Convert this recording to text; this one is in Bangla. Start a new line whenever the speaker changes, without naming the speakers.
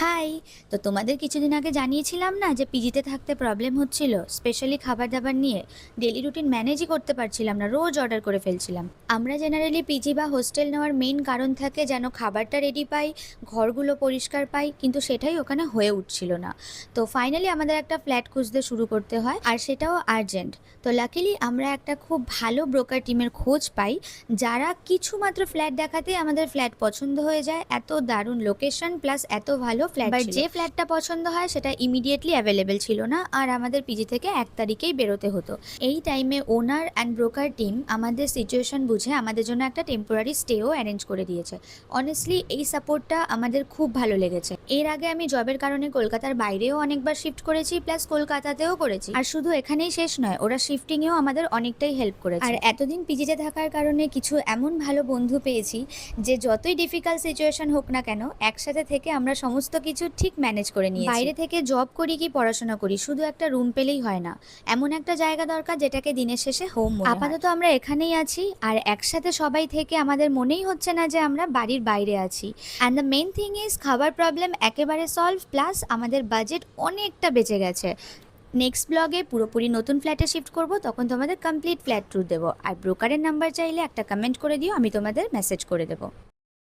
হাই। তো তোমাদের কিছুদিন আগে জানিয়েছিলাম না যে পিজিতে থাকতে প্রবলেম হচ্ছিল, স্পেশালি খাবার দাবার নিয়ে। ডেলি রুটিন ম্যানেজই করতে পারছিলাম না, রোজ অর্ডার করে ফেলছিলাম। আমরা জেনারেলি পিজি বা হোস্টেল নেওয়ার মেইন কারণ থাকে যেন খাবারটা রেডি পাই, ঘরগুলো পরিষ্কার পাই, কিন্তু সেটাই ওখানে হয়ে উঠছিল না। তো ফাইনালি আমাদের একটা ফ্ল্যাট খুঁজতে শুরু করতে হয়, আর সেটাও আর্জেন্ট। তো লাকিলি আমরা একটা খুব ভালো ব্রোকার টিমের খোঁজ পাই, যারা কিছু মাত্র ফ্ল্যাট দেখাতে আমাদের ফ্ল্যাট পছন্দ হয়ে যায়। এত দারুণ লোকেশন প্লাস এত ভালো ফ্ল্যাট, বাট যে ফ্ল্যাটটা পছন্দ হয় সেটা ইমিডিয়েটলি অ্যাভেলেবেল ছিল না, আর আমাদের পিজি থেকে 1 তারিখেই বেরোতে হতো। এই টাইমে ওনার অ্যান্ড ব্রোকার টিম আমাদের সিচুয়েশন বুঝে আমাদের জন্য একটা টেম্পোরারি স্টেও অ্যারেঞ্জ করে দিয়েছে। অনেস্টলি এই সাপোর্টটা আমাদের খুব ভালো লেগেছে। এর আগে আমি জবের কারণে কলকাতার বাইরেও অনেকবার শিফট করেছি, প্লাস কলকাতাতেও করেছি। আর শুধু এখানেই শেষ নয়, ওরা শিফটিংয়েও আমাদের অনেকটাই হেল্প করেছে। আর এতদিন পিজিতে থাকার কারণে কিছু এমন ভালো বন্ধু পেয়েছি যে যতই ডিফিকাল্ট সিচুয়েশন হোক না কেন, একসাথে থেকে আমরা সমস্ত কিছু ঠিক ম্যানেজ করে নিয়েছি। বাইরে থেকে জব করি কি পড়াশোনা করি, শুধু একটা রুম পেলেই হয় না, এমন একটা জায়গা দরকার যেটাকে দিনের শেষে হোম মনে হয়। আপাতত আমরা এখানেই আছি, আর একসাথে সবাই থেকে আমাদের মনেই হচ্ছে না যে আমরা বাড়ির বাইরে আছি। And the main thing is খাবার প্রবলেম একেবারে সলভ, প্লাস আমাদের বাজেট অনেকটা বেঁচে গেছে। নেক্সট ব্লগে পুরোপুরি নতুন ফ্ল্যাটে শিফট করব, তখন তোমাদের কমপ্লিট ফ্ল্যাট ট্যুর দেবো। আর ব্রোকারের নাম্বার চাইলে একটা কমেন্ট করে দিও, আমি তোমাদের মেসেজ করে দেবো।